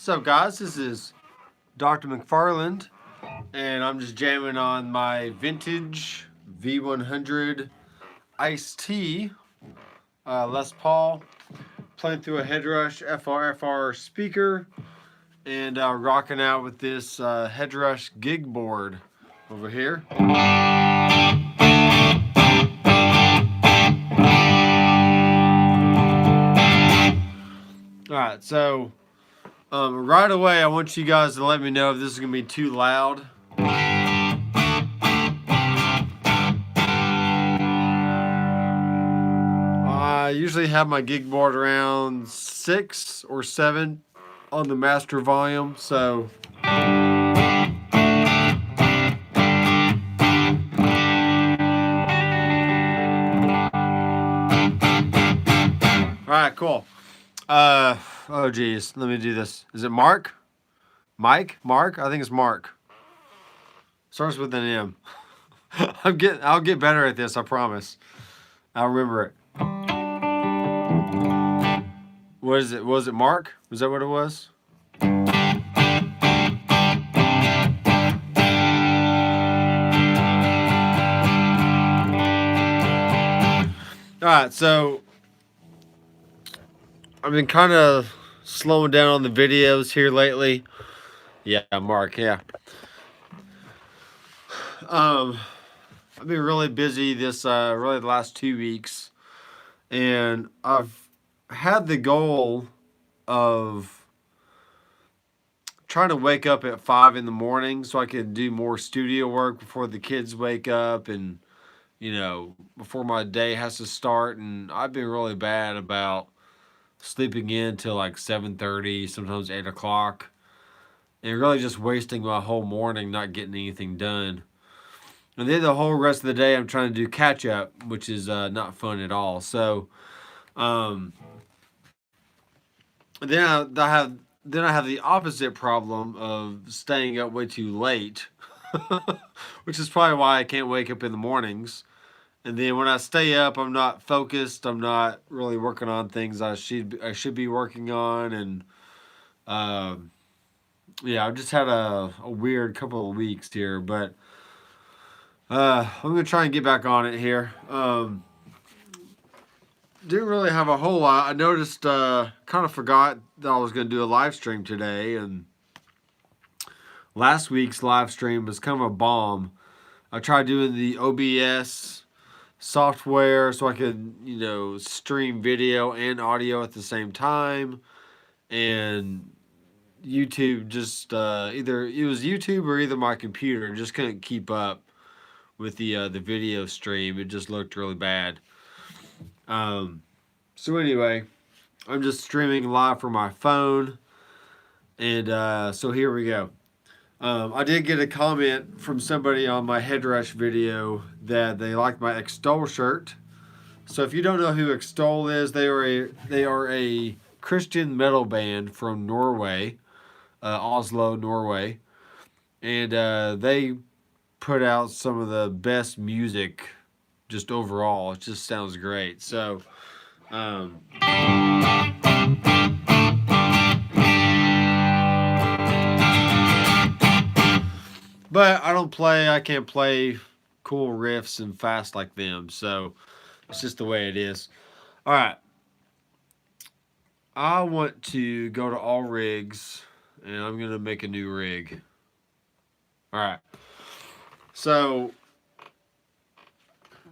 What's up, guys? This is Dr. McFarland, and I'm just jamming on my vintage V100 Iced Tea Les Paul, playing through a Headrush FRFR speaker, and rocking out with this Headrush GIGBOARD over here. Alright, so right away I want you guys to let me know if this is going to be too loud. I usually have my GIGBOARD around 6 or 7 on the master volume, so alright, cool. Oh geez, let me do this. Is it Mark? Mike? Mark? I think it's Mark. Starts with an M. I'll get better at this, I promise. I'll remember it. What is it? Was it Mark? Was that what it was? Alright, so I've been kind of slowing down on the videos here lately. Yeah, Mark, yeah. I've been really busy this really the last 2 weeks, and I've had the goal of trying to wake up at 5 in the morning so I can do more studio work before the kids wake up and, you know, before my day has to start. And I've been really bad about sleeping in till like 7:30, sometimes 8 o'clock, and really just wasting my whole morning not getting anything done. And then the whole rest of the day I'm trying to do catch up, which is not fun at all. So then I have the opposite problem of staying up way too late, which is probably why I can't wake up in the mornings. And then when I stay up, I'm not focused. I'm not really working on things I should be working on. And yeah, I've just had a weird couple of weeks here, but I'm gonna try and get back on it here. Didn't really have a whole lot. I noticed, kind of forgot that I was gonna do a live stream today, and last week's live stream was kind of a bomb. I tried doing the OBS software so I could, you know, stream video and audio at the same time, and YouTube just either it was YouTube or either my computer just couldn't keep up with the video stream. It just looked really bad. So anyway, I'm just streaming live from my phone, and so here we go. I did get a comment from somebody on my Headrush video that they liked my Extol shirt. So if you don't know who Extol is, they are a Christian metal band from Norway, Oslo, Norway, and they put out some of the best music just overall. It just sounds great. So but I can't play cool riffs and fast like them, so it's just the way it is. All right, I want to go to all rigs, and I'm gonna make a new rig. All right, so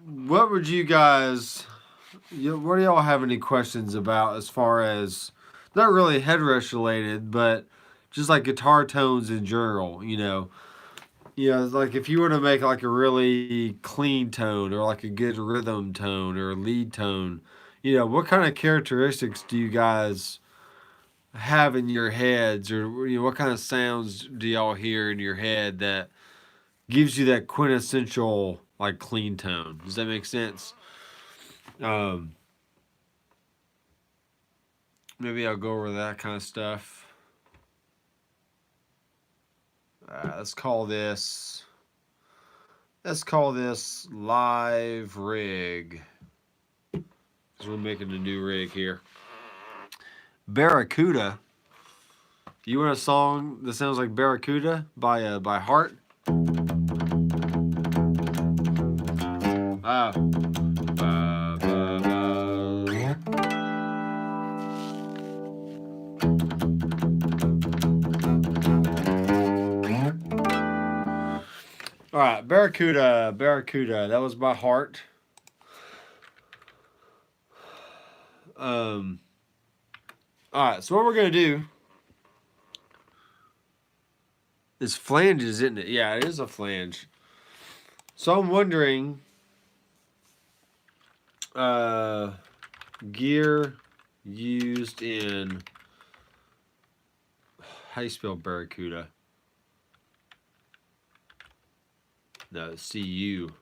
what would you guys, what do y'all have any questions about as far as, not really Headrush related, but just like guitar tones in general, you know? Yeah, like if you were to make like a really clean tone or like a good rhythm tone or a lead tone, you know, what kind of characteristics do you guys have in your heads, or you know, what kind of sounds do y'all hear in your head that gives you that quintessential like clean tone? Does that make sense? Maybe I'll go over that kind of stuff. Let's call this live rig. Because we're making a new rig here. Barracuda You want a song that sounds like Barracuda by Heart? Ah. All right, Barracuda, Barracuda. That was by Heart. All right, so what we're gonna do is flanges, isn't it? Yeah, it is a flange. So I'm wondering, gear used in, how do you spell Barracuda? No, C-U-D-A.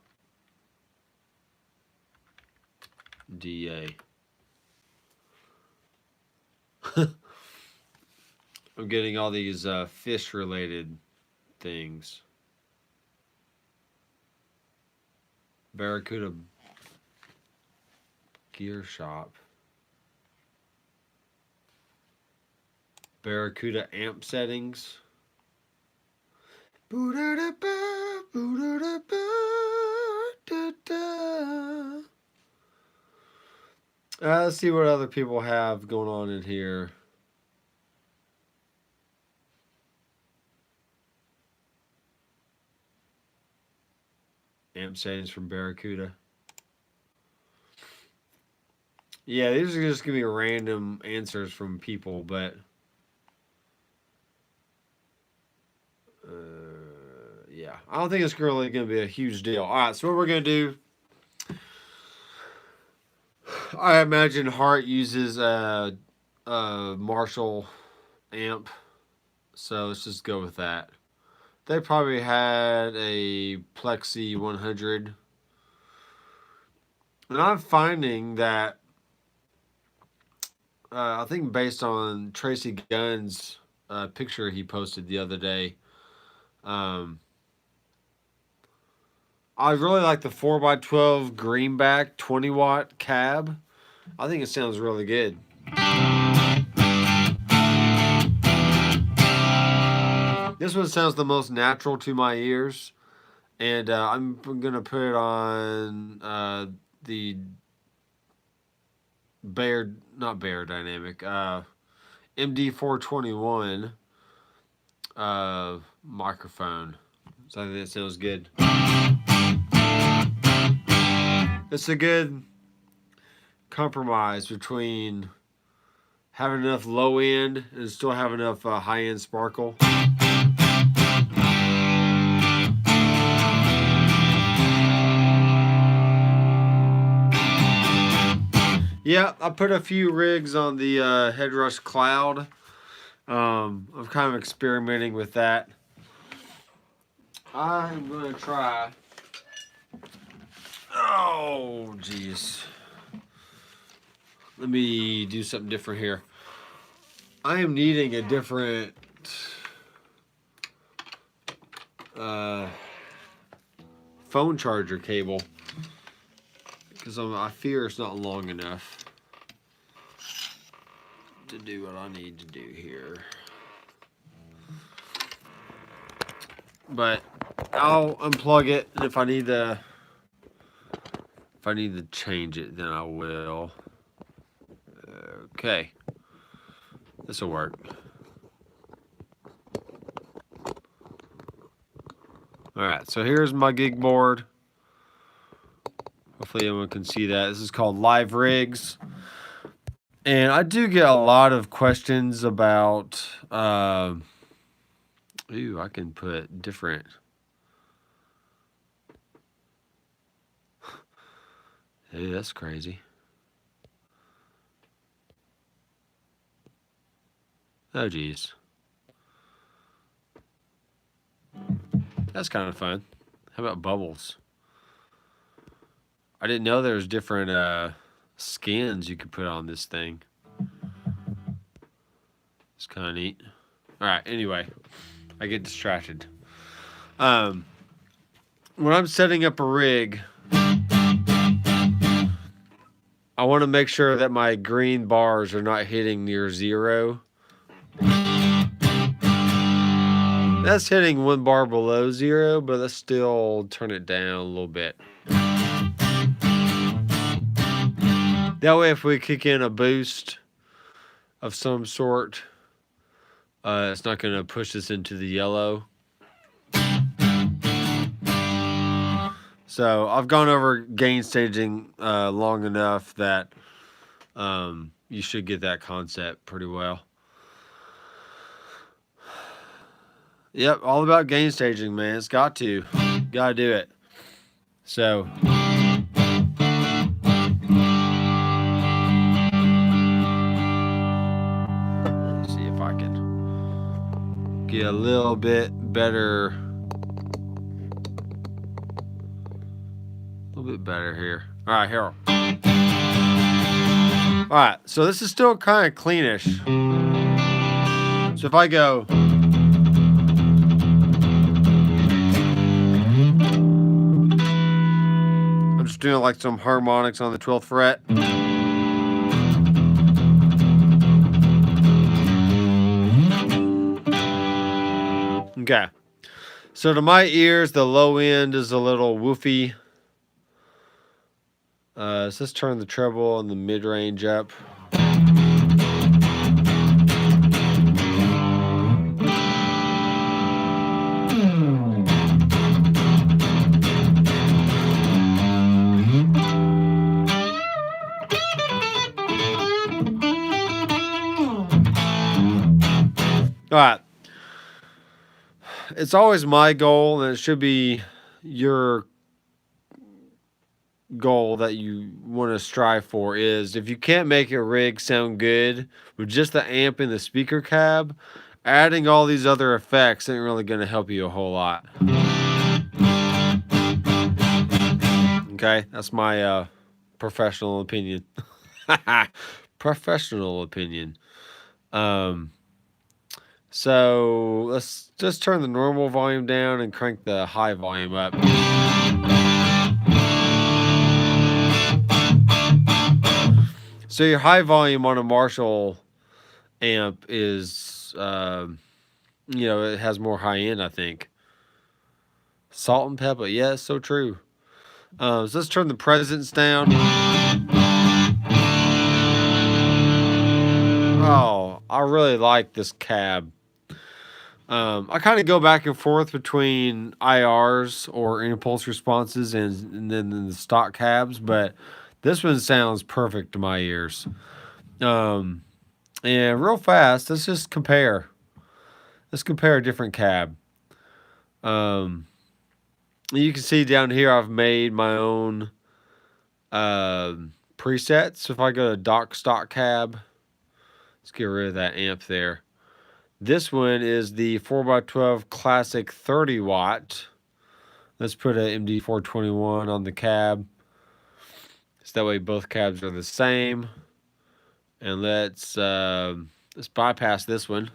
I'm getting all these fish-related things. Barracuda gear shop. Barracuda amp settings. Let's see what other people have going on in here. Amp settings from Barracuda. Yeah, these are just gonna be random answers from people, but yeah, I don't think it's really gonna be a huge deal. All right, so what we're gonna do, I imagine Heart uses a Marshall amp, so let's just go with that. They probably had a Plexi 100. And I'm finding that, I think based on Tracy Gunn's picture he posted the other day, I really like the 4x12 greenback 20-watt cab. I think it sounds really good. This one sounds the most natural to my ears, and I'm gonna put it on the not Bear Dynamic, MD421 microphone. So I think that sounds good. It's a good compromise between having enough low end and still have enough high end sparkle. Yeah, I put a few rigs on the Headrush Cloud. I'm kind of experimenting with that. I'm going to try. Oh, geez. Let me do something different here. I am needing a different phone charger cable because I fear it's not long enough to do what I need to do here. But I'll unplug it, and if I need to change it, then I will. Okay, this will work. All right, so here's my gig board. Hopefully everyone can see that. This is called Live Rigs. And I do get a lot of questions about, ooh, I can put different. Hey, that's crazy. Oh, geez. That's kind of fun. How about bubbles? I didn't know there was different skins you could put on this thing. It's kind of neat. All right, anyway, I get distracted. When I'm setting up a rig, I want to make sure that my green bars are not hitting near 0. That's hitting 1 bar below 0, but let's still turn it down a little bit. That way, if we kick in a boost of some sort, it's not going to push us into the yellow. So I've gone over gain staging long enough that you should get that concept pretty well. Yep, all about gain staging, man. It's got to do it. So let's see if I can get a little bit better. A little bit better here. All right, here. All right, so this is still kind of cleanish. So if I go, I'm just doing like some harmonics on the 12th fret. Okay. So to my ears, the low end is a little woofy. So let's turn the treble and the mid-range up. All right. It's always my goal, and it should be your goal that you want to strive for, is if you can't make a rig sound good with just the amp and the speaker cab, adding all these other effects ain't really going to help you a whole lot. Okay, that's my professional opinion. Professional opinion. So let's just turn the normal volume down and crank the high volume up. So your high volume on a Marshall amp is, you know, it has more high end, I think. Salt and pepper, yeah, it's so true. So let's turn the presence down. Oh, I really like this cab. I kind of go back and forth between IRs or impulse responses and then the stock cabs, but this one sounds perfect to my ears. And real fast, let's just compare. Let's compare a different cab. You can see down here I've made my own presets. If I go to dock stock cab, let's get rid of that amp there. This one is the 4x12 Classic 30 watt. Let's put a MD421 on the cab. So that way both cabs are the same. And let's bypass this one.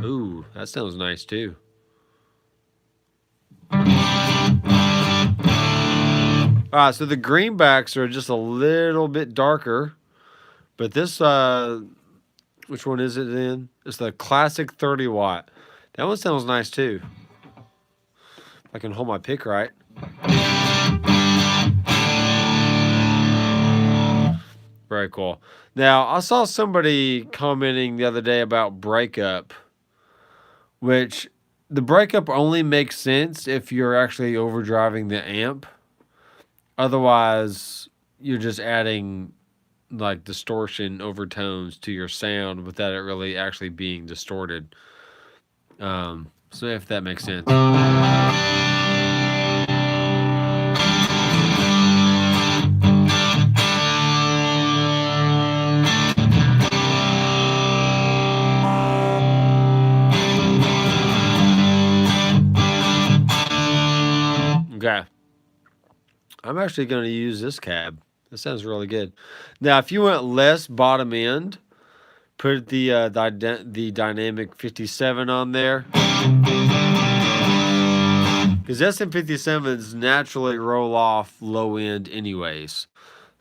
Ooh, that sounds nice too. Alright, so the greenbacks are just a little bit darker. But this, which one is it then? It's the Classic 30 watt. That one sounds nice too. If I can hold my pick right. Very cool. Now, I saw somebody commenting the other day about breakup, which the breakup only makes sense if you're actually overdriving the amp. Otherwise, you're just adding like distortion overtones to your sound without it really actually being distorted. So if that makes sense. Okay. I'm actually going to use this cab. That sounds really good. Now, if you want less bottom end, put the dynamic 57 on there. Because SM57s naturally roll off low end anyways.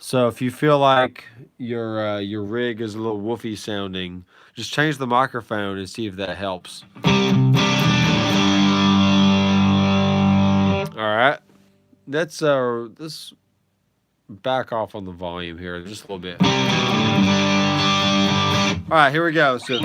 So if you feel like your rig is a little woofy sounding, just change the microphone and see if that helps. All right, let's back off on the volume here just a little bit. All right, here we go. So.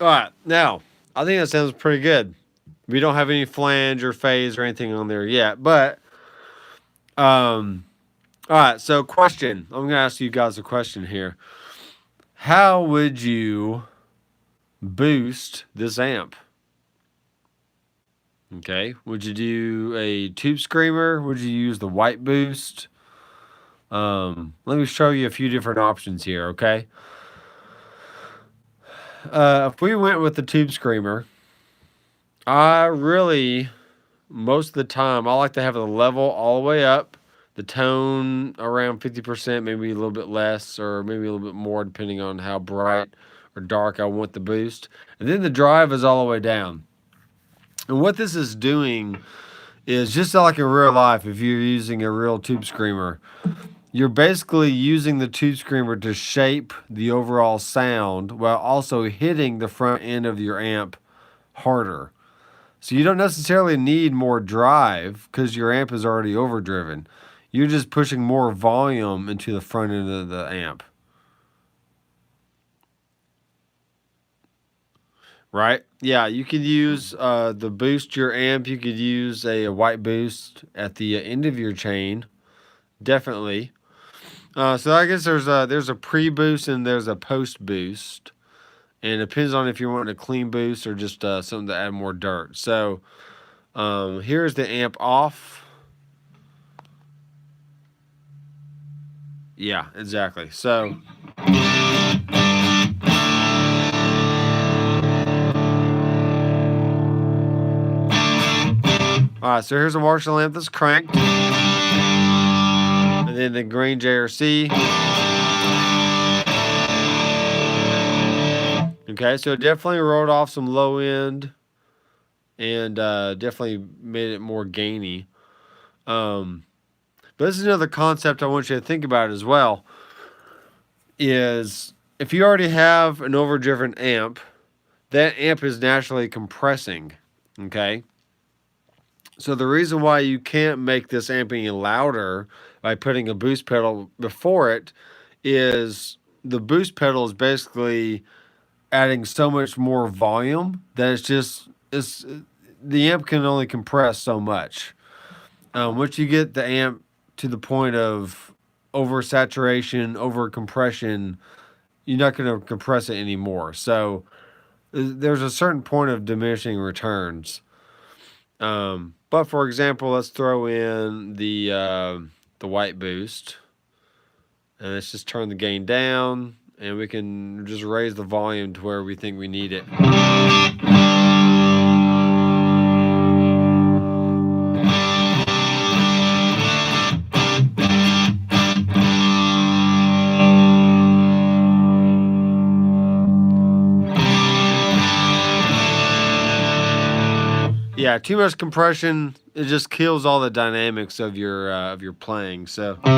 All right, now I think that sounds pretty good. We don't have any flange or phase or anything on there yet, but all right. So, question. I'm gonna ask you guys a question here. How would you boost this amp? Okay, would you do a tube screamer? Would you use the white boost? Let me show you a few different options here. Okay. If we went with the tube screamer, most of the time, I like to have the level all the way up, the tone around 50%, maybe a little bit less, or maybe a little bit more, depending on how bright or dark I want the boost. And then the drive is all the way down. And what this is doing is just like in real life, if you're using a real tube screamer, you're basically using the tube screamer to shape the overall sound while also hitting the front end of your amp harder. So you don't necessarily need more drive because your amp is already overdriven. You're just pushing more volume into the front end of the amp. Right? Yeah, you could use the boost your amp. You could use a white boost at the end of your chain. Definitely. So I guess there's a pre-boost and there's a post-boost. And it depends on if you're wanting a clean boost or just something to add more dirt. So here's the amp off. Yeah, exactly. So all right, so here's a Marshall amp that's cranked. And then the green JRC. Okay, so it definitely rolled off some low end and definitely made it more gainy. But this is another concept I want you to think about as well, is if you already have an overdriven amp, that amp is naturally compressing, okay? So the reason why you can't make this amp any louder by putting a boost pedal before it is the boost pedal is basically adding so much more volume that the amp can only compress so much. Once you get the amp to the point of oversaturation, over compression, you're not going to compress it anymore. So there's a certain point of diminishing returns. But for example, let's throw in the white boost, and let's just turn the gain down, and we can just raise the volume to where we think we need it. Yeah, too much compression, it just kills all the dynamics of your playing. So all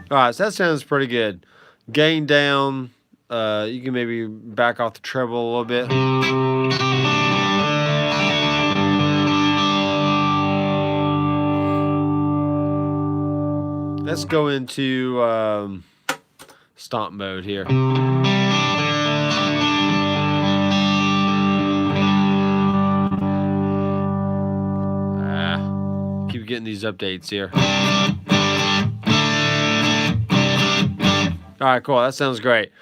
right, so that sounds pretty good. Gain down, you can maybe back off the treble a little bit. Let's go into stomp mode here. Keep getting these updates here. All right, cool. That sounds great.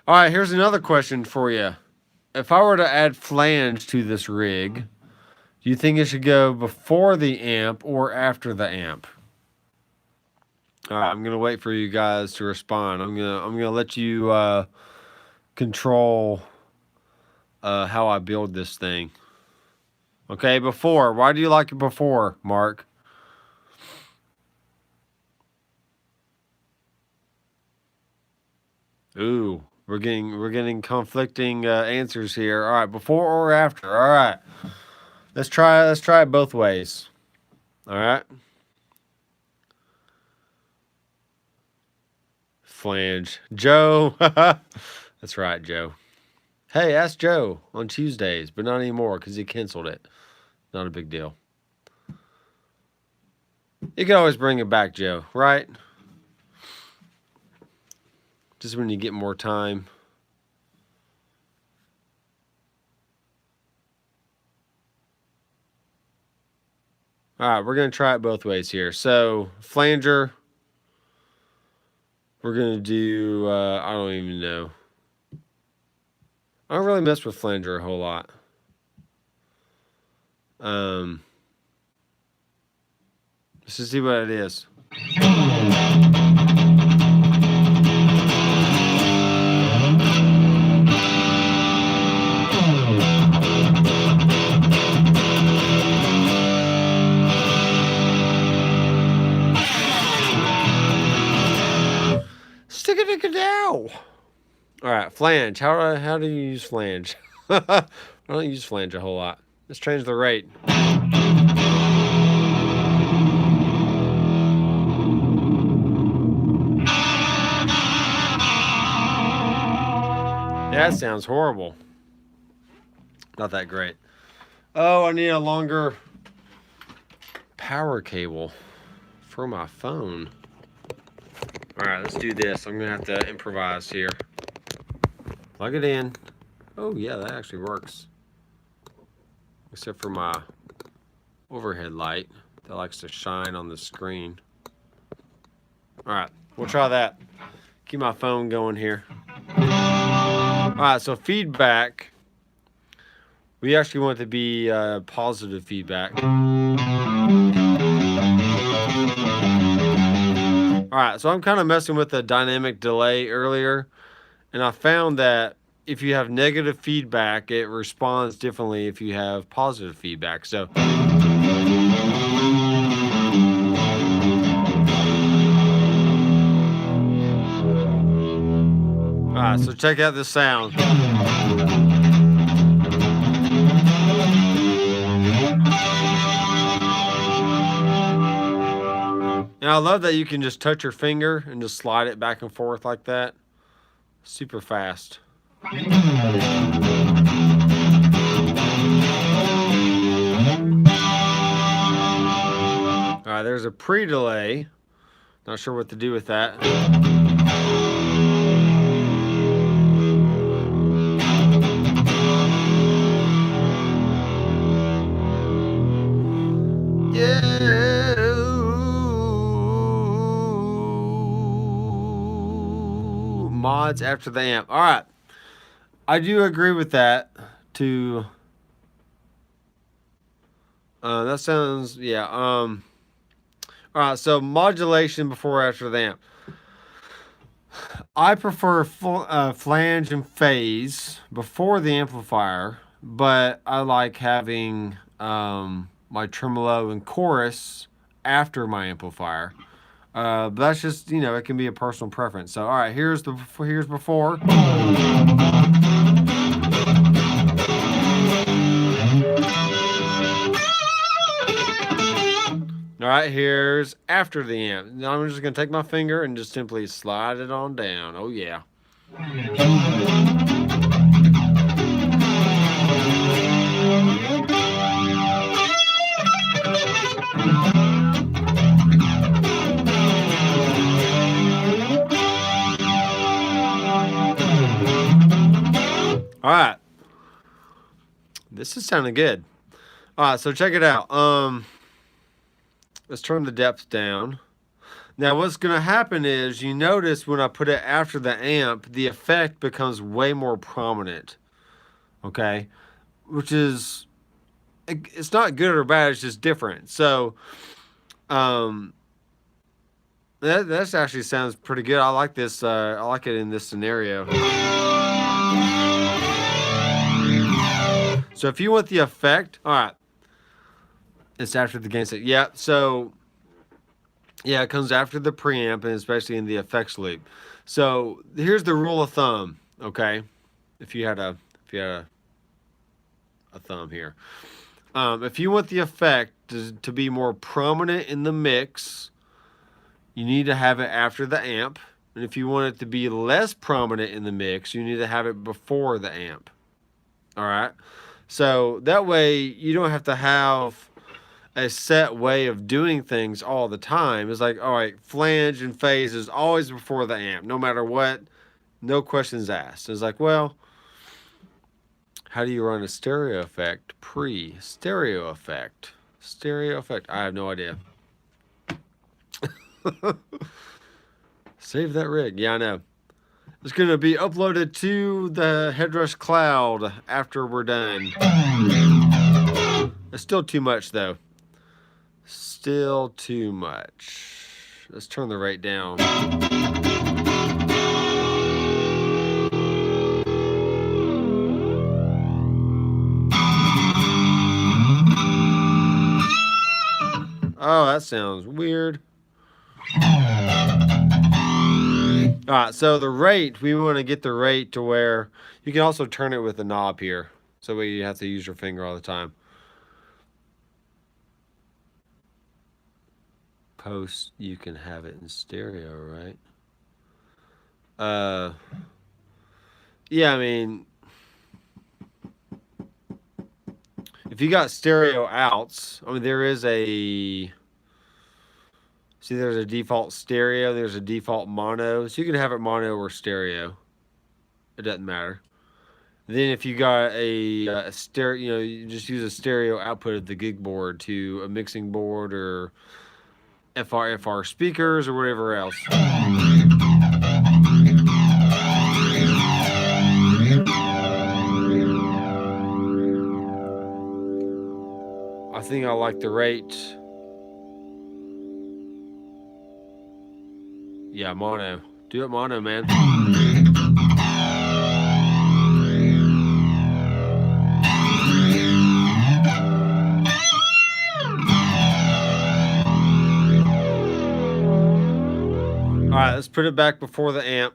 All right, here's another question for you. If I were to add flange to this rig, do you think it should go before the amp or after the amp? All right, I'm gonna wait for you guys to respond. I'm gonna let you control how I build this thing. Okay, before. Why do you like it before, Mark? Ooh, we're getting conflicting answers here. All right, before or after. All right, let's try it both ways. All right. Flange, Joe. That's right, Joe. Hey, ask Joe on Tuesdays, but not anymore because he canceled it. Not a big deal. You can always bring it back, Joe, right? Just when you get more time. All right, we're going to try it both ways here. So, flanger, we're going to do, I don't even know. I don't really mess with flanger a whole lot. Let's just see what it is. Stick it down. All right, flange. How do you use flange? I don't use flange a whole lot. Let's change the rate. That sounds horrible. Not that great. Oh, I need a longer power cable for my phone. All right, let's do this. I'm gonna have to improvise here. Plug it in. Oh yeah, that actually works. Except for my overhead light that likes to shine on the screen. All right, we'll try that. Keep my phone going here. All right, so feedback. We actually want it to be positive feedback. All right, so I'm kind of messing with the dynamic delay earlier, and I found that if you have negative feedback, it responds differently if you have positive feedback. So, all right, so check out this sound. And I love that you can just touch your finger and just slide it back and forth like that. Super fast. All right, there's a pre-delay. Not sure what to do with that. Mods after the amp. All right, I do agree with that. That sounds, yeah. All right, so modulation before or after the amp. I prefer flange and phase before the amplifier, but I like having my tremolo and chorus after my amplifier. But that's just, you know, it can be a personal preference. So, all right, here's before. All right, here's after the amp. Now I'm just gonna take my finger and just simply slide it on down. Oh yeah. All right, this is sounding good. All right, so check it out. Let's turn the depth down. Now what's going to happen is, you notice when I put it after the amp, the effect becomes way more prominent. Okay, which is, it's not good or bad, it's just different. So that actually sounds pretty good. I like this. I like it in this scenario. So if you want the effect, all right, It's after the gain set. Yeah, so yeah, it comes after the preamp, and especially in the effects loop. So here's the rule of thumb, okay? If you had a thumb here. If you want the effect to be more prominent in the mix, you need to have it after the amp. And if you want it to be less prominent in the mix, you need to have it before the amp. All right? So that way you don't have to have a set way of doing things all the time. It's like, all right, flange and phase is always before the amp, no matter what, no questions asked. It's like, well, how do you run a stereo effect pre-stereo effect? Stereo effect, I have no idea. Save that rig. Yeah, I know. It's going to be uploaded to the Headrush cloud after we're done. It's still too much, though. Still too much. Let's turn the rate down. Oh, that sounds weird. All right, so the rate, we want to get the rate to where you can also turn it with a knob here. So you have to use your finger all the time. Post, you can have it in stereo, right? Yeah, I mean, if you got stereo outs, I mean, there is a... See, there's a default stereo, there's a default mono. So you can have it mono or stereo. It doesn't matter. Then if you got a stereo, you know, you just use a stereo output of the GIGBOARD to a mixing board or FRFR speakers or whatever else. I think I like the rate. Yeah, mono. Do it mono, man. All right, let's put it back before the amp.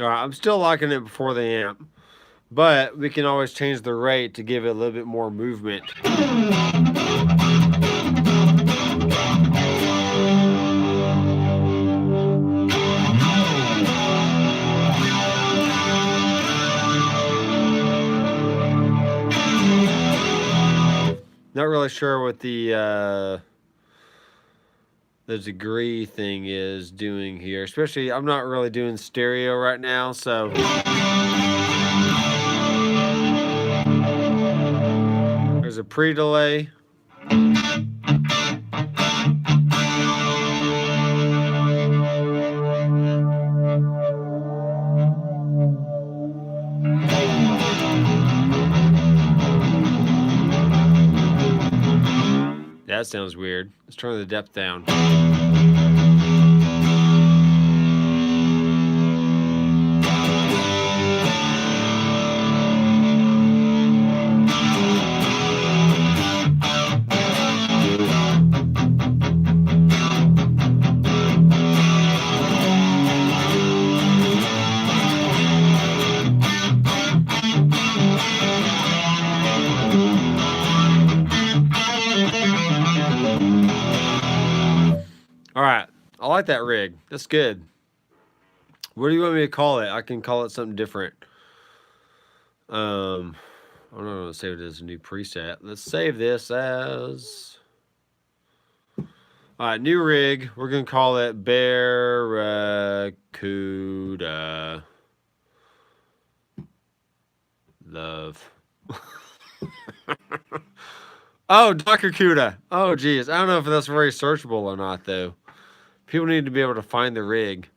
All right, I'm still liking it before the amp, but we can always change the rate to give it a little bit more movement. Not really sure what the degree thing is doing here, especially I'm not really doing stereo right now, so there's a pre-delay. That sounds weird. Let's turn the depth down. All right, I like that rig. That's good. What do you want me to call it? I can call it something different. I'm not going to save it as a new preset. Let's save this as... All right, new rig. We're going to call it Barracuda. Love. Oh, Barracuda. Oh, geez. I don't know if that's very searchable or not, though. People need to be able to find the rig.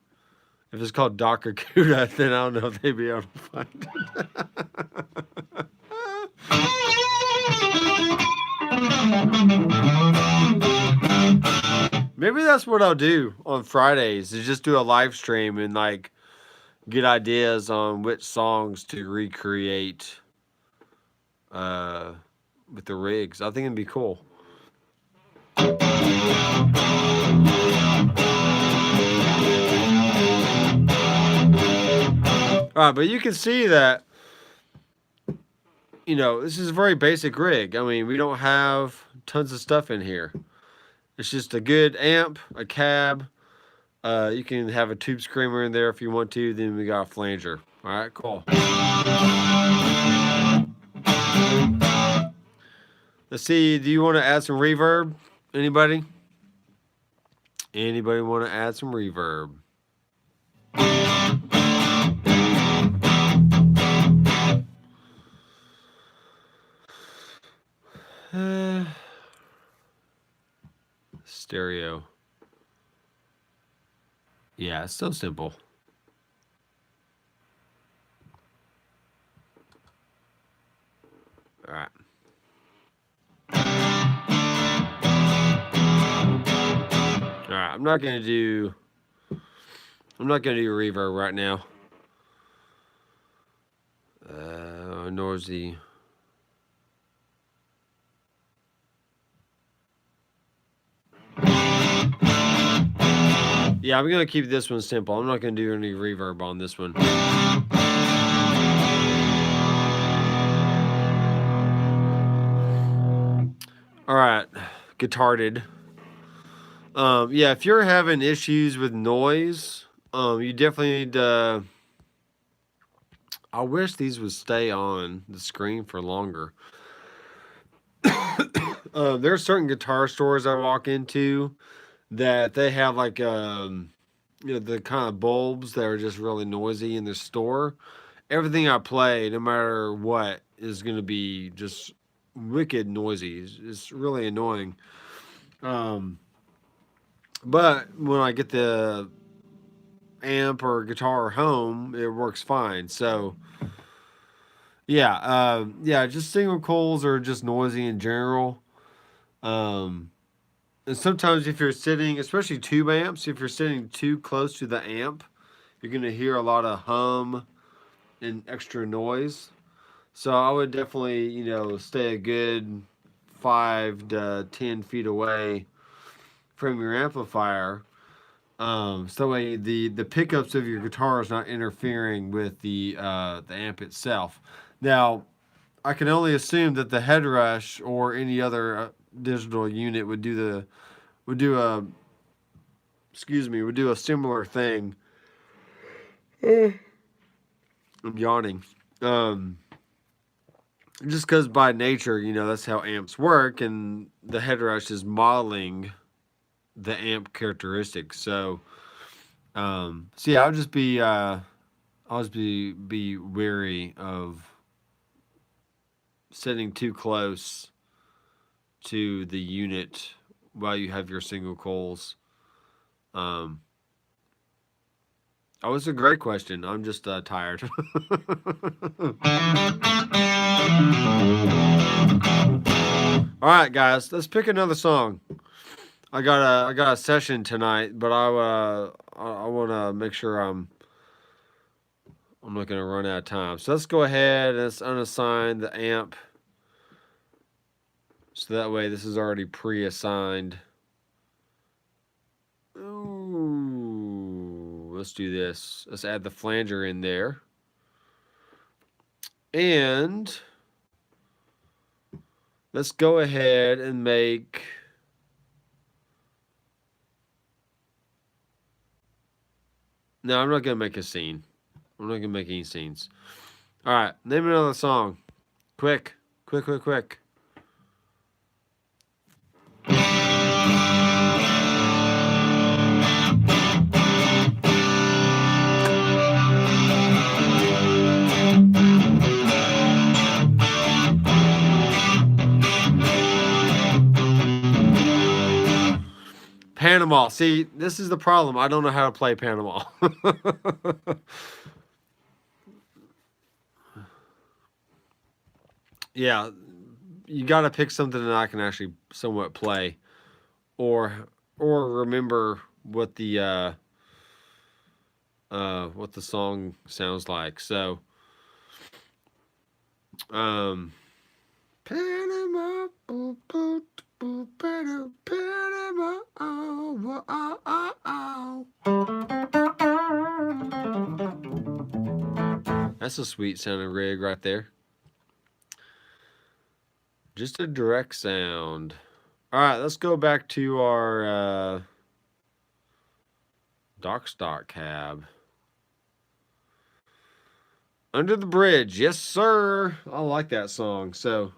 If it's called Barracuda, then I don't know if they'd be able to find it. Maybe that's what I'll do on Fridays, is just do a live stream and like get ideas on which songs to recreate with the rigs. I think it'd be cool. Alright, but you can see that, you know, this is a very basic rig. I mean, we don't have tons of stuff in here. It's just a good amp, a cab. You can have a tube screamer in there if you want to. Then we got a flanger. All right, cool. Let's see. Do you want to add some reverb? Anybody? Anybody want to add some reverb? Stereo. Yeah, it's so simple. All right. All right, I'm not gonna do reverb right now. Nor is the yeah, I'm gonna keep this one simple. I'm not gonna do any reverb on this one. All right, guitarded. Yeah, if you're having issues with noise, you definitely need to. I wish these would stay on the screen for longer. There are certain guitar stores I walk into that they have like you know, the kind of bulbs that are just really noisy in the store. Everything I play, no matter what, is going to be just wicked noisy. It's really annoying. But when I get the amp or guitar home, it works fine. So yeah, yeah, just single coils are just noisy in general. And sometimes if you're sitting, especially tube amps, if you're sitting too close to the amp, you're gonna hear a lot of hum and extra noise. So I would definitely, you know, stay a good 5 to 10 feet away from your amplifier. So that way the pickups of your guitar is not interfering with the amp itself. Now, I can only assume that the Headrush or any other digital unit would do a similar thing. I'm yawning. Just because by nature, you know, that's how amps work, and the Headrush is modeling the amp characteristics. So yeah, I'll just be wary of sitting too close to the unit while you have your single coils. Oh, it's a great question. I'm just tired. All right, guys, let's pick another song. I got a session tonight, but I want to make sure I'm not going to run out of time. So let's go ahead and let's unassign the amp. So that way this is already pre-assigned. Ooh, let's do this. Let's add the flanger in there. And let's go ahead and make... No, I'm not going to make a scene. I'm not going to make any scenes. All right, name another song. Quick, quick, quick, quick. Panama. See, this is the problem. I don't know how to play Panama. Yeah, you got to pick something that I can actually somewhat play. Or or remember what the song sounds like. So, Panama, Panama, that's a sweet sounding rig right there. Just a direct sound. All right, let's go back to our DOCstock cab. Under the Bridge, yes sir. I like that song. So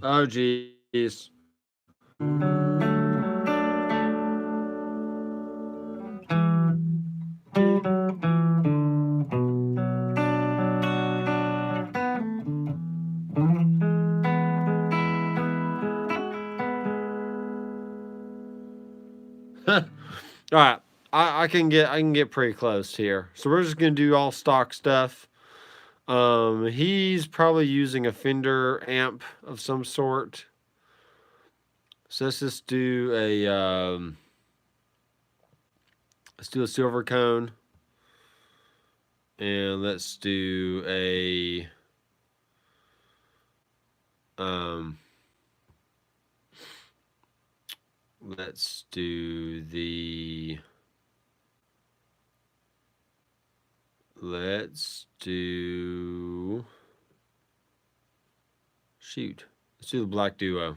oh geez. All right, I can get pretty close here. So we're just gonna do all stock stuff. He's probably using a Fender amp of some sort. So let's just do a silver cone, and let's do a let's do the Black Duo.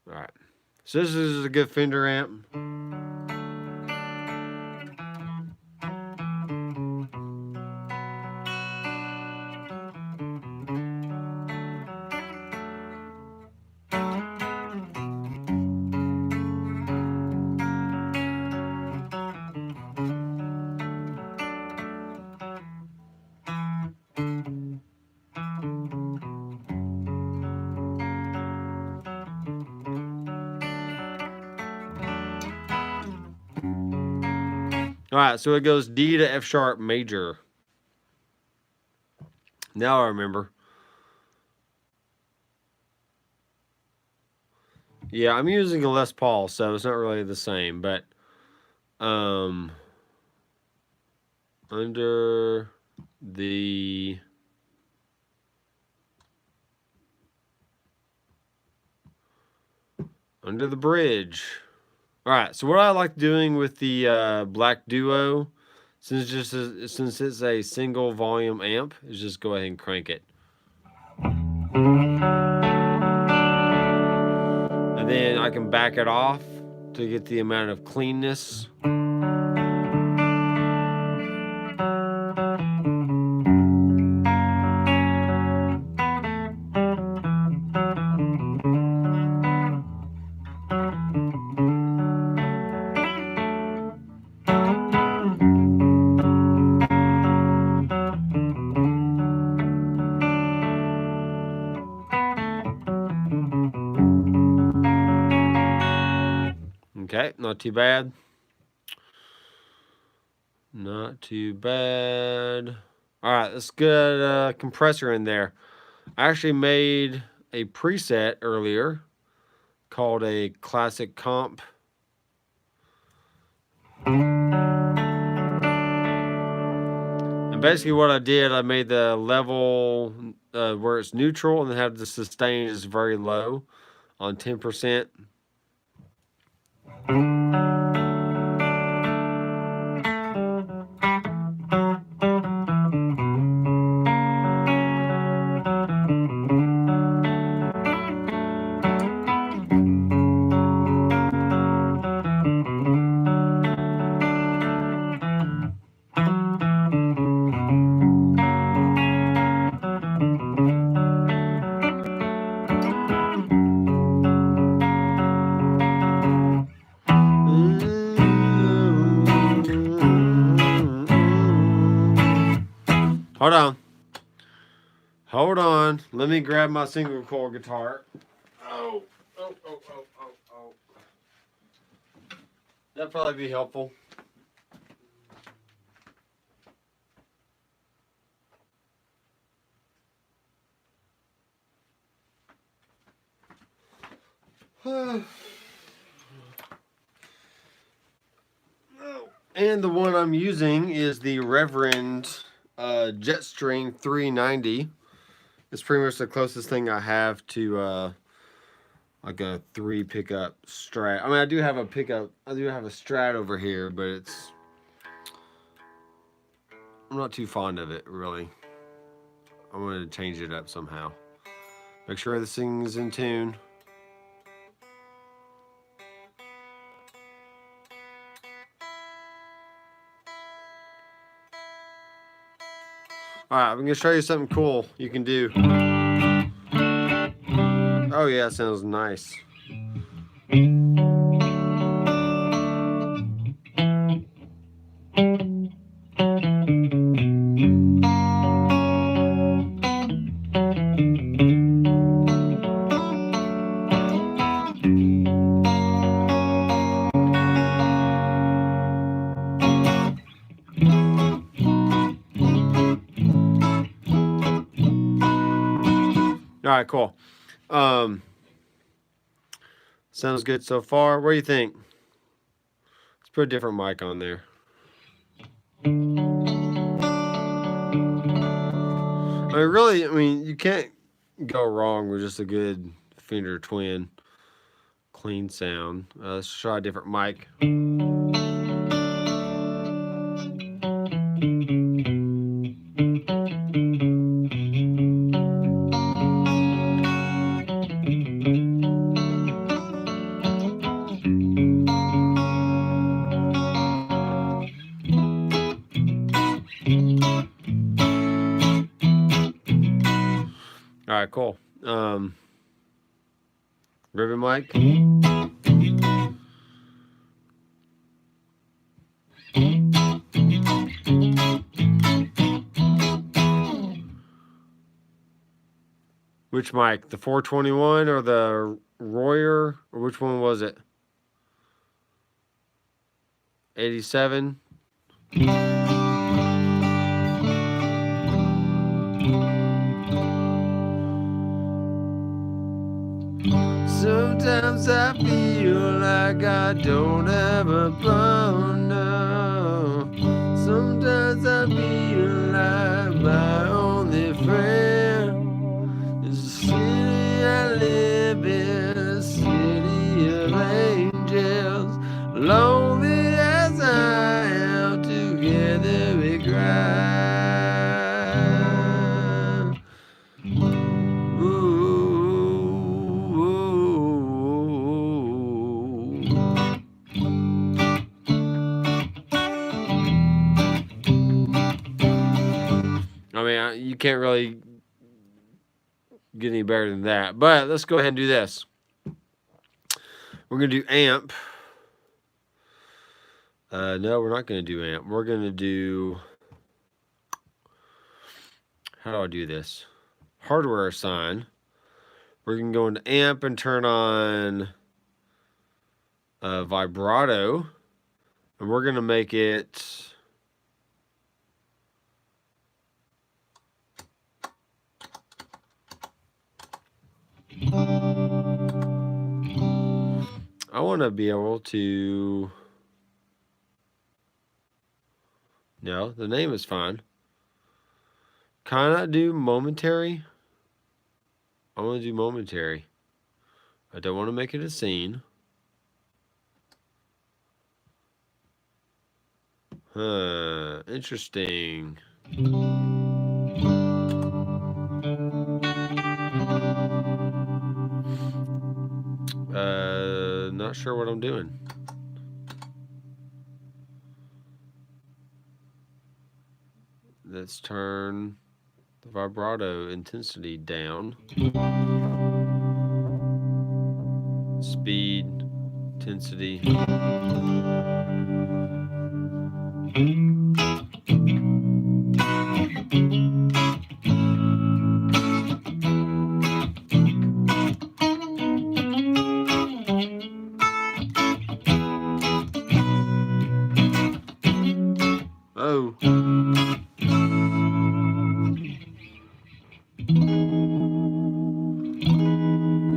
All right, so this is a good Fender amp. All right, so it goes D to F sharp major. Now I remember. Yeah, I'm using a Les Paul, so it's not really the same, but under the bridge. All right, so what I like doing with the Black Duo, since it's a single volume amp, is just go ahead and crank it. And then I can back it off to get the amount of cleanness. Okay, not too bad. Not too bad. All right, let's get a compressor in there. I actually made a preset earlier called a classic comp. And basically what I did, I made the level where it's neutral and then have the sustain is very low on 10%. Hold on. Let me grab my single coil guitar. Oh. That'd probably be helpful. And the one I'm using is the Reverend Jetstream 390. It's pretty much the closest thing I have to like a 3 pickup Strat. I mean, I do have a pickup. I do have a Strat over here, but it's, I'm not too fond of it really. I wanted to change it up somehow. Make sure this thing is in tune. Alright, I'm going to show you something cool you can do. Oh yeah, it sounds nice. Alright, cool. Sounds good so far. What do you think? Let's put a different mic on there. I mean, you can't go wrong with just a good Fender Twin clean sound. Let's try a different mic. All right, cool. Ribbon mic. Which mic? The 421 or the Royer? Or which one was it? 87? Sometimes I feel like I don't have a partner. Sometimes I feel like my only friend is the city I live in, a city of angels. Lonely as I am, together we cry. I mean, you can't really get any better than that. But let's go ahead and do this. We're going to do amp. No, we're not going to do amp. We're going to do... How do I do this? Hardware assign. We're going to go into amp and turn on vibrato. And we're going to make it... I want to be able to... No, the name is fine. Can I do momentary? I want to do momentary. I don't want to make it a scene. Interesting. Not sure what I'm doing. Let's turn the vibrato intensity down. Speed, intensity. Oh.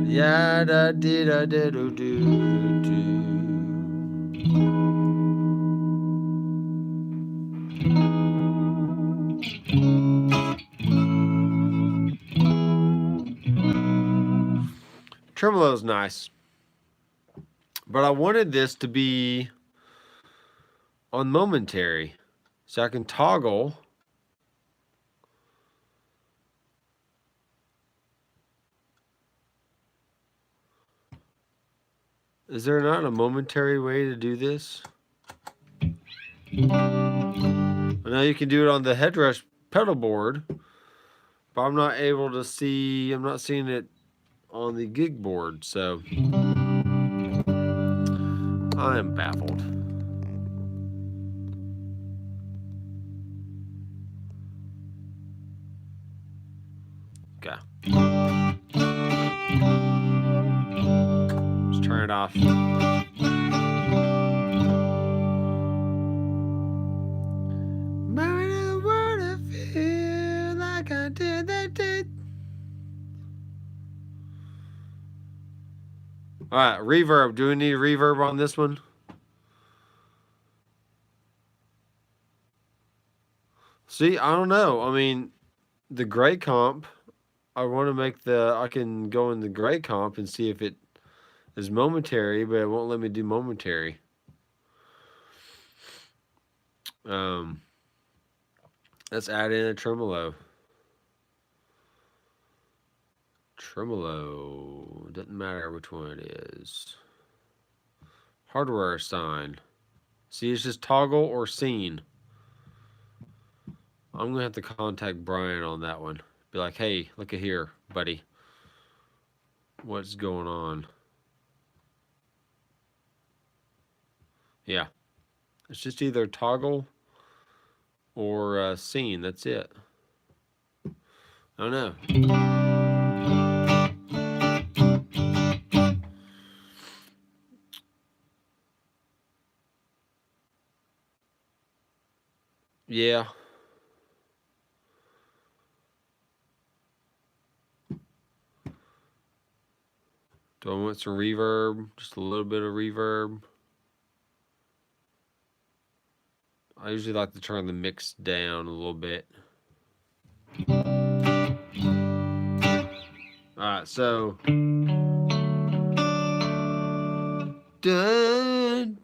Yeah, da did do do do. nice. But I wanted this to be on momentary, so I can toggle. Is there not a momentary way to do this? I know you can do it on the Headrush pedal board, but I'm not able to see, I'm not seeing it on the GIGBOARD, so I am baffled. Okay. Let's turn it off. All right, reverb. Do we need reverb on this one? See, I don't know. I mean, the gray comp, I want to make I can go in the gray comp and see if it is momentary, but it won't let me do momentary. Let's add in a tremolo. Tremolo, doesn't matter which one it is. Hardware assign. See, it's just toggle or scene. I'm gonna have to contact Brian on that one. Be like, hey, look at here, buddy. What's going on? Yeah, it's just either toggle or scene. That's it. I don't know. Yeah. Do I want some reverb? Just a little bit of reverb. I usually like to turn the mix down a little bit. Alright, so done.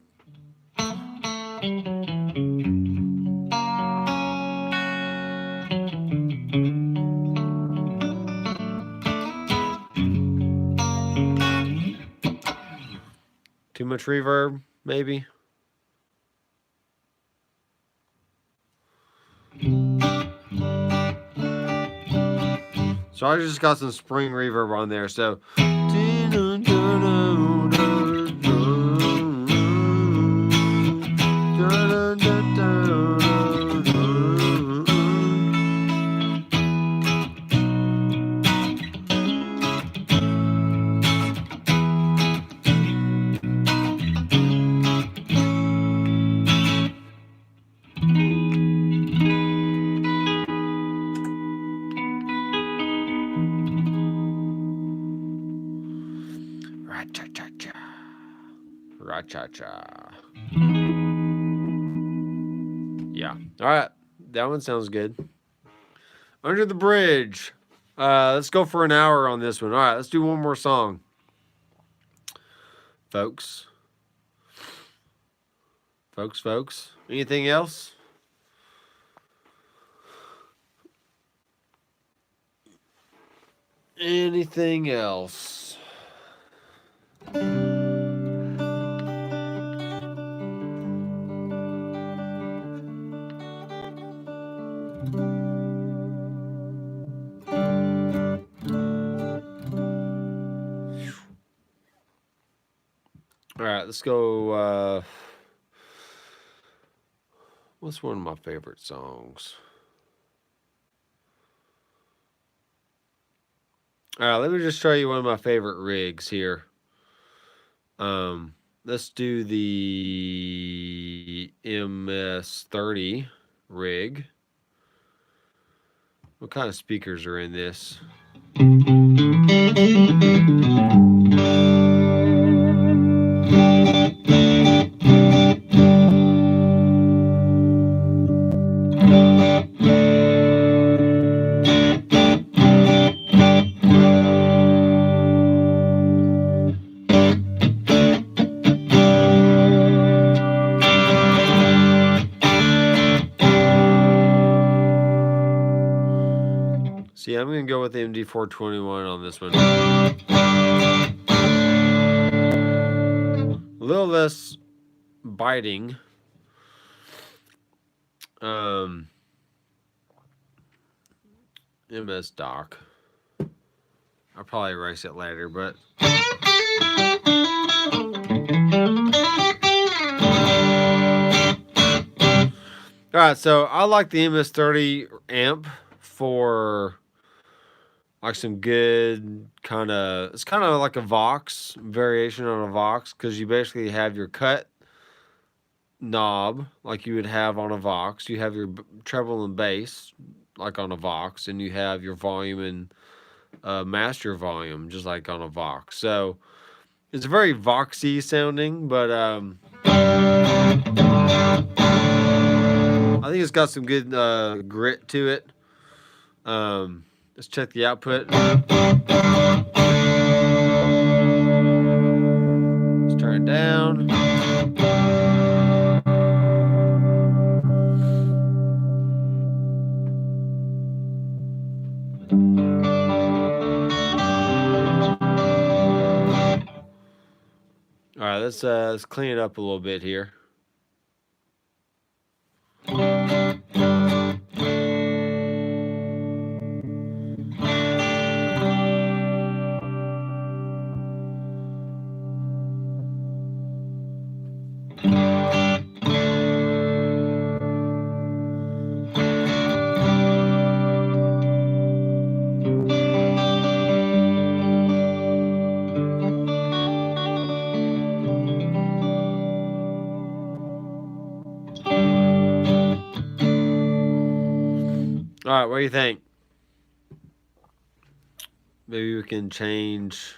Too much reverb, maybe. So I just got some spring reverb on there, so Cha-cha. Yeah. All right. That one sounds good. Under the Bridge. Let's go for an hour on this one. All right. Let's do one more song. Folks. Anything else? Anything else? All right, let's go. What's one of my favorite songs? All right, let me just show you one of my favorite rigs here. Let's do the MS-30 rig. What kind of speakers are in this? See, I'm going to go with the MD421 on this one. A little less biting. MS Doc. I'll probably erase it later, but all right. So I like the MS30 amp for like some good kind of. It's kind of like a Vox variation on a Vox because you basically have your cut knob like you would have on a Vox. You have your treble and bass like on a Vox, and you have your volume and master volume just like on a Vox. So it's very Voxy sounding, but I think it's got some good grit to it. Let's check the output. Let's turn it down. All right, let's clean it up a little bit here. All right, what do you think? Maybe we can change.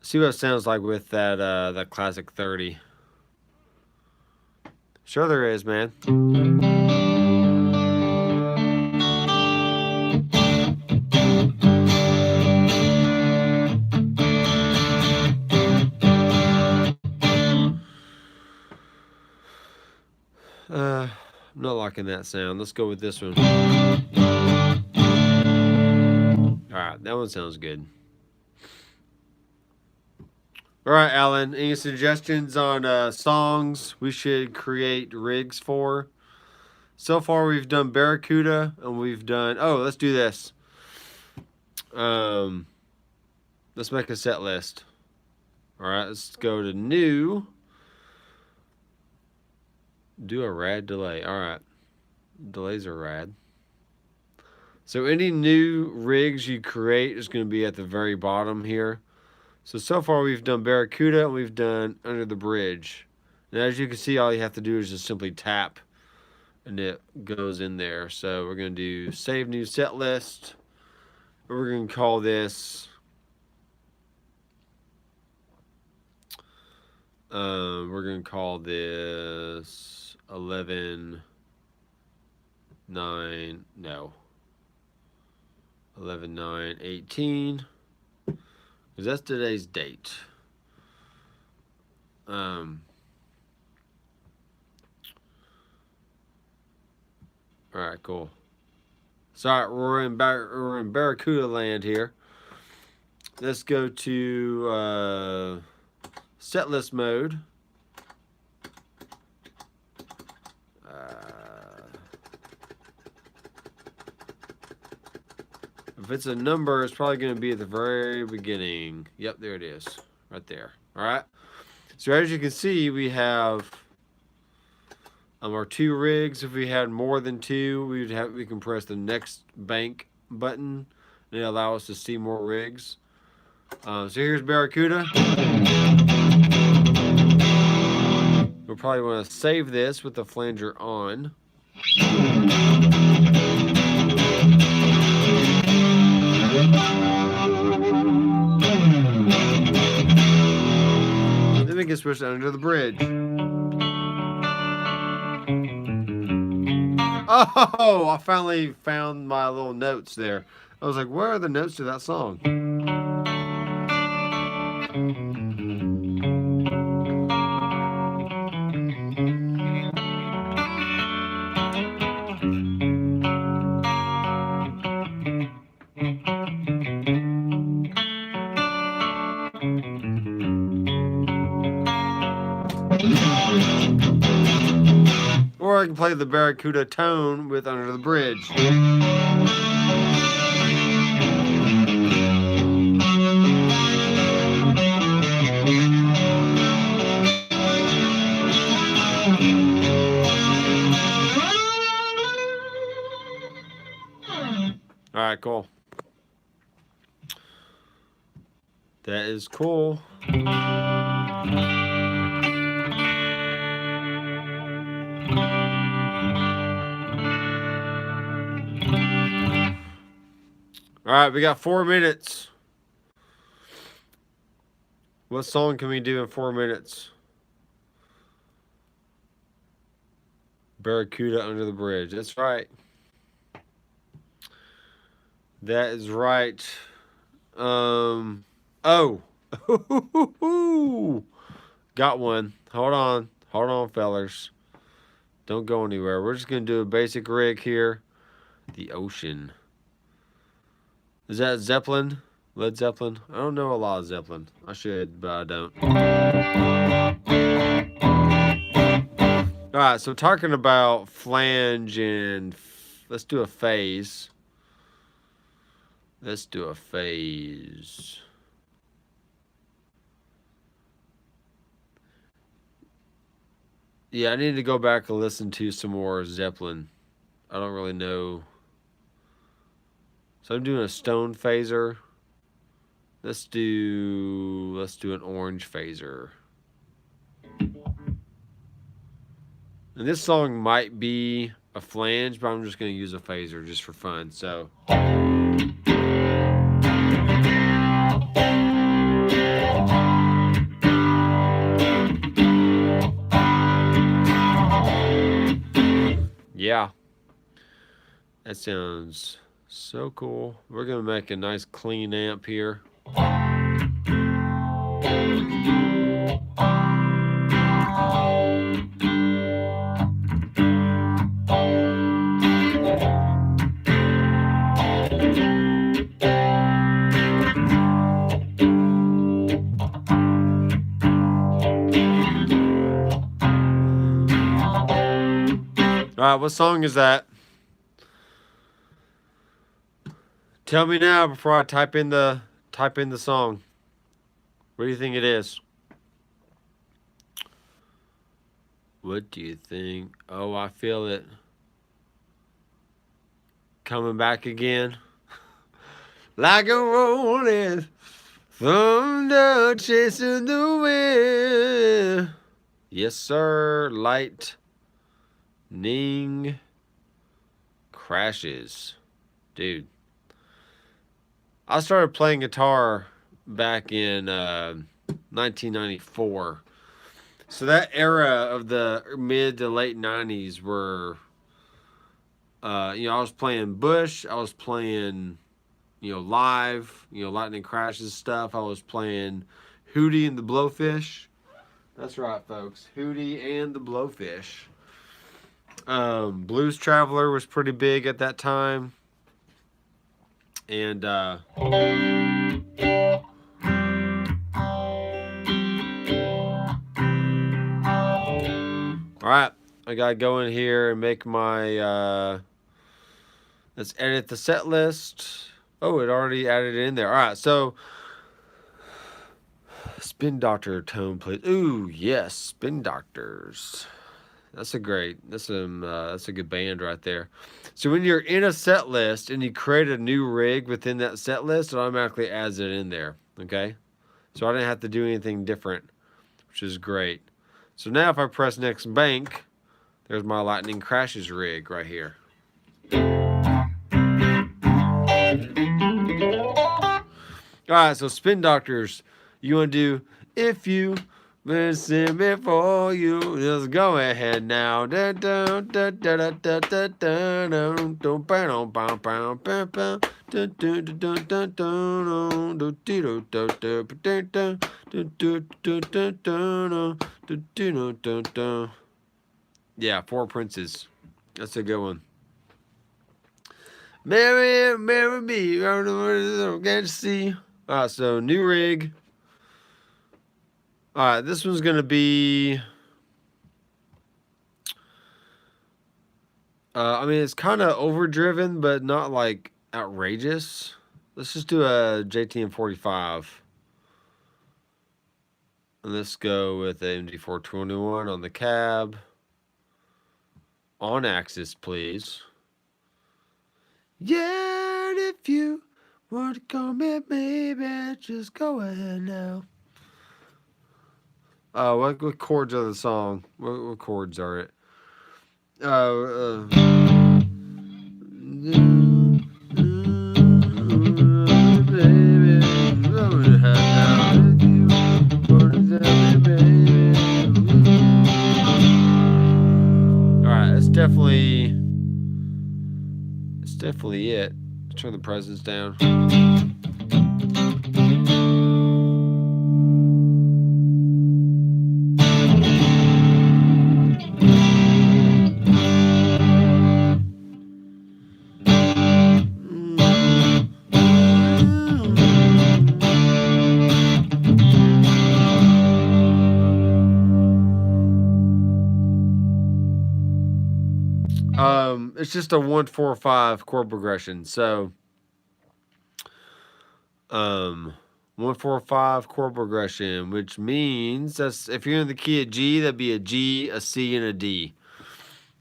See what it sounds like with that classic 30. Sure there is, man. I'm not liking that sound. Let's go with this one. Alright, that one sounds good. Alright, Alan, any suggestions on songs we should create rigs for? So far we've done Barracuda and we've done... Oh, let's do this. Let's make a set list. Alright, let's go to new. Do a rad delay. Alright. Delays are rad. So any new rigs you create is going to be at the very bottom here. So far we've done Barracuda and we've done Under the Bridge. And as you can see, all you have to do is just simply tap and it goes in there. So we're going to do Save New Set List. We're going to call this we're going to call this 11 9 no 11 9 18 because that's today's date. All right, cool. So we're in Barracuda land here. Let's go to set list mode. If it's a number, it's probably going to be at the very beginning. Yep, there it is. Right there. All right. So as you can see, we have our two rigs. If we had more than two, we can press the next bank button and it'll allow us to see more rigs. So here's Barracuda. We'll probably want to save this with the flanger on. Then we can switch to Under the Bridge. Oh, I finally found my little notes there. I was like, where are the notes to that song? or I can play the Barracuda tone with Under the Bridge. All right, cool. That is cool. All right, we got 4 minutes. What song can we do in 4 minutes? Barracuda Under the Bridge. That's right. That is right. Oh. Got one. Hold on, fellers. Don't go anywhere. We're just going to do a basic rig here. The Ocean. Is that Zeppelin? Led Zeppelin? I don't know a lot of Zeppelin. I should, but I don't. Alright, so talking about flange and... let's do a phase. Let's do a phase. Yeah, I need to go back and listen to some more Zeppelin. I don't really know. So I'm doing a stone phaser. Let's do an orange phaser. And this song might be a flange, but I'm just going to use a phaser just for fun. So yeah. That sounds so cool. We're going to make a nice clean amp here. All right, what song is that? Tell me now before I type in the song. What do you think it is? What do you think? Oh, I feel it. Coming back again. Like a rolling thunder chasing the wind. Yes, sir. Lightning crashes. Dude. I started playing guitar back in 1994. So that era of the mid to late 90s were, I was playing Bush. I was playing, live, Lightning Crashes stuff. I was playing Hootie and the Blowfish. That's right, folks. Hootie and the Blowfish. Blues Traveler was pretty big at that time. And all right, I gotta go in here and make my let's edit the set list. Oh, it already added it in there. All right, so Spin Doctor tone, please. Ooh, yes, Spin Doctors. That's a good band right there. So when you're in a set list and you create a new rig within that set list, it automatically adds it in there. Okay, so I didn't have to do anything different, which is great. So now if I press next bank, there's my Lightning Crashes rig right here. All right, so Spin Doctors, you want to do If You Listen Before You. Just go ahead now. Yeah, Four Princes. That's a good one. Marry me. I don't know what it is. I don't get to see. All right, so new rig. All right, this one's going to be... I mean, it's kind of overdriven, but not like outrageous. Let's just do a JTM 45. And let's go with a MD421 on the cab. On axis, please. Yeah, and if you want to come at me, baby, just go ahead now. What chords are the song? What chords are it? Alright, it's definitely it. Let's turn the presence down. It's just a 1-4-5 chord progression. So, 1-4-5 chord progression, which means that's if you're in the key of G, that'd be a G, a C, and a D.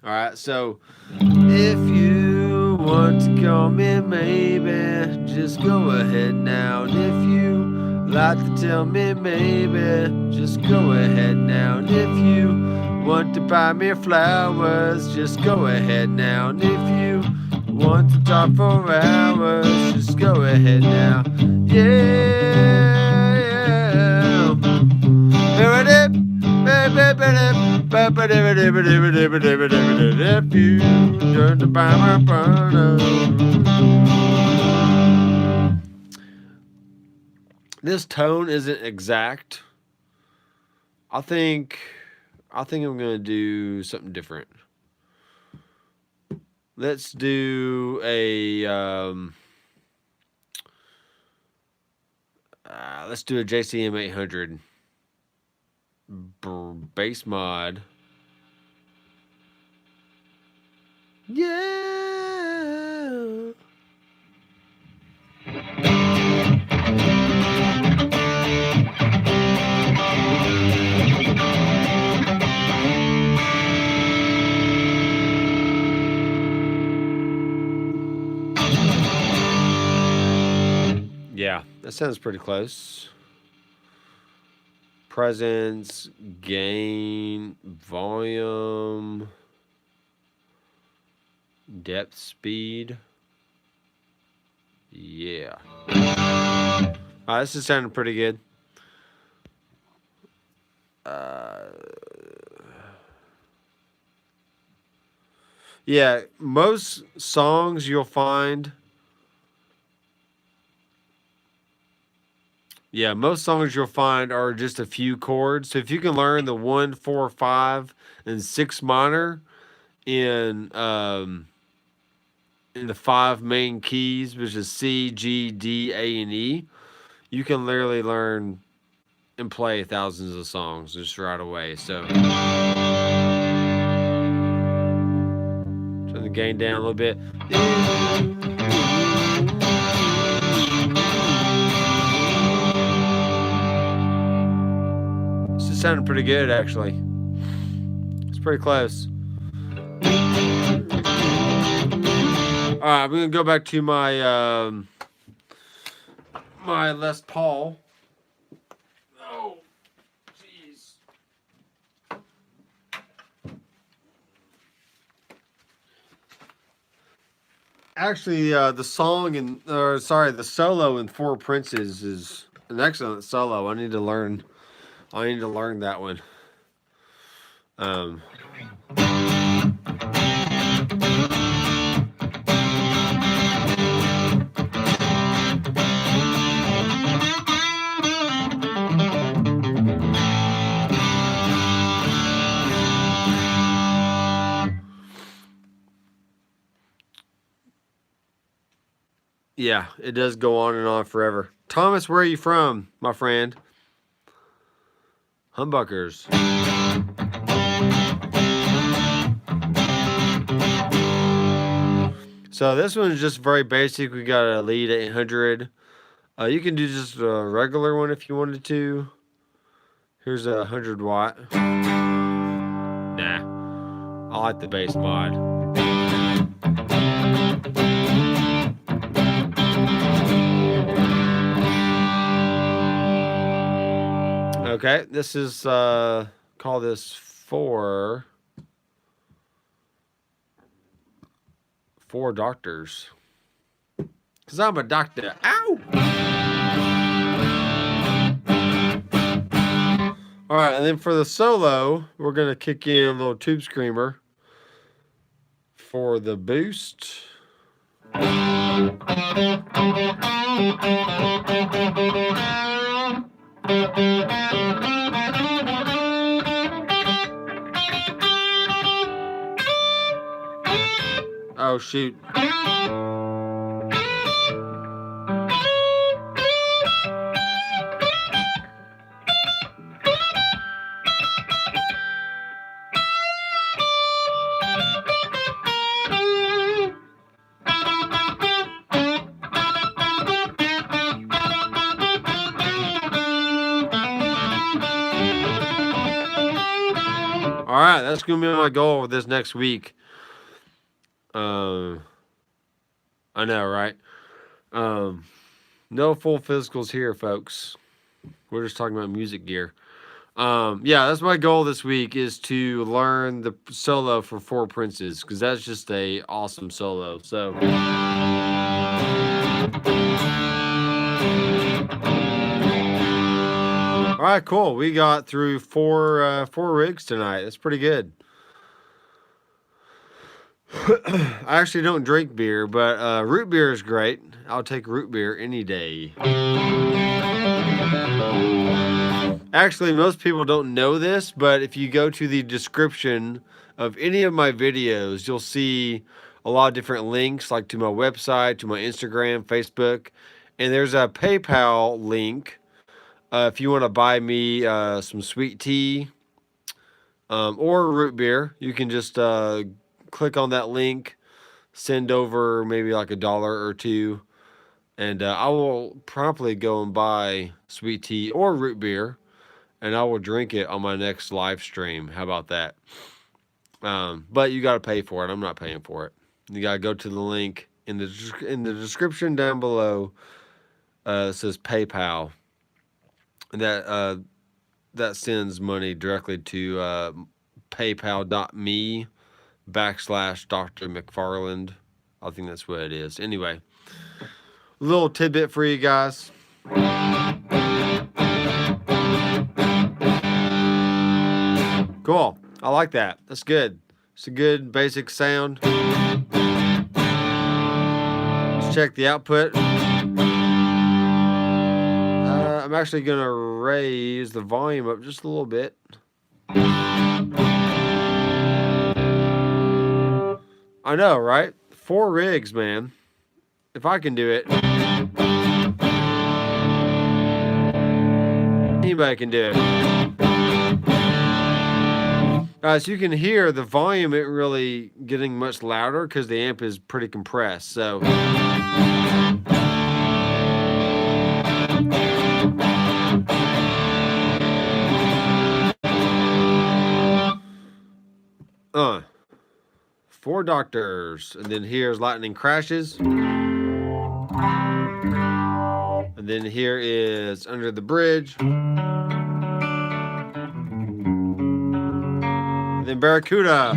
All right. So, if you want to come in, maybe just go ahead now. And if you like to tell me, maybe just go ahead now. And if you want to buy me flowers, just go ahead now. And if you want to talk for hours, just go ahead now. Yeah, yeah. If you turn to buy my burner. This tone isn't exact. I think I'm gonna do something different. Let's do a JCM 800 bass mod. Yeah. Yeah, that sounds pretty close. Presence, gain, volume, depth, speed. Yeah. This is sounding pretty good. Yeah, most songs you'll find. Yeah, most songs you'll find are just a few chords. So if you can learn the 1, 4, 5, and 6 minor in the 5 main keys, which is C, G, D, A, and E, you can literally learn and play thousands of songs just right away. So turn the gain down a little bit. This is sounding pretty good, actually. It's pretty close. All right, I'm gonna go back to my my Les Paul. Oh, jeez. Actually, the solo in Four Princes is an excellent solo. I need to learn that one. Yeah, it does go on and on forever. Thomas, where are you from, my friend? Humbuckers. So this one is just very basic. We got a lead 800. You can do just a regular one if you wanted to. Here's a 100 watt. Nah, I like the bass mod. Okay, this is call this four doctors. Cause I'm a doctor. Ow! All right, and then for the solo, we're gonna kick in a little tube screamer for the boost. Oh, shoot. All right, that's going to be my goal for this next week. I know, right? No full physicals here, folks. We're just talking about music gear. Yeah, that's my goal this week, is to learn the solo for Four Princes, because that's just a awesome solo. So all right, cool. We got through four rigs tonight. That's pretty good. I actually don't drink beer, but root beer is great. I'll take root beer any day. Actually, most people don't know this, but if you go to the description of any of my videos, you'll see a lot of different links, like to my website, to my Instagram, Facebook, and there's a PayPal link if you want to buy me some sweet tea or root beer. You can just click on that link, send over maybe like $1 or $2, and I will promptly go and buy sweet tea or root beer, and I will drink it on my next live stream. How about that? But you got to pay for it. I'm not paying for it. You got to go to the link in the description down below. It says PayPal, and that sends money directly to paypal.me/Dr. McFarland. I think that's what it is. Anyway, a little tidbit for you guys. Cool. I like that. That's good. It's a good basic sound. Let's check the output. I'm actually going to raise the volume up just a little bit. I know, right? 4 rigs, man. If I can do it, anybody can do it. So you can hear the volume isn't really getting much louder because the amp is pretty compressed. So Four doctors, and then here's lightning crashes, and then here is under the bridge, and then Barracuda.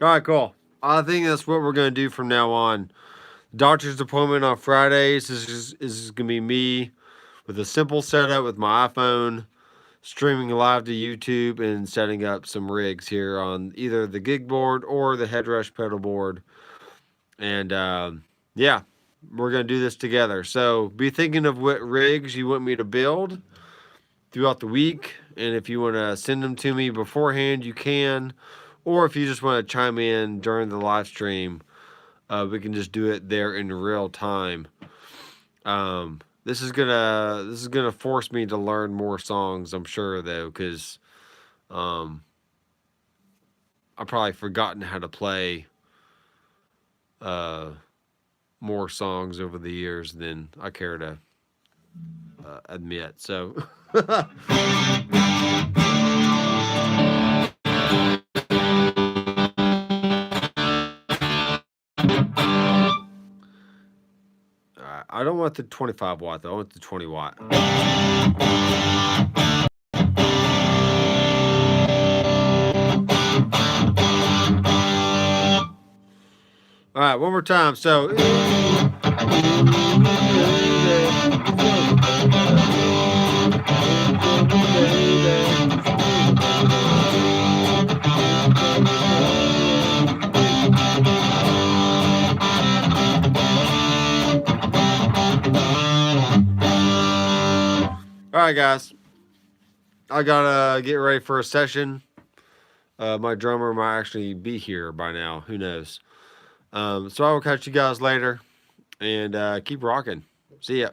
All right, cool. I think that's what we're going to do from now on. Doctor's appointment on Fridays. This is going to be me with a simple setup with my iPhone, streaming live to YouTube, and setting up some rigs here on either the GIGBOARD or the Headrush pedal board. And yeah, we're going to do this together. So be thinking of what rigs you want me to build throughout the week. And if you want to send them to me beforehand, you can. Or if you just want to chime in during the live stream, we can just do it there in real time. This is gonna force me to learn more songs, I'm sure, though, because I've probably forgotten how to play more songs over the years than I care to admit. So I don't want the 25 watt though. I want the 20 watt. All right, one more time. So all right, guys. I gotta get ready for a session. My drummer might actually be here by now. Who knows? So I will catch you guys later, and keep rocking. See ya.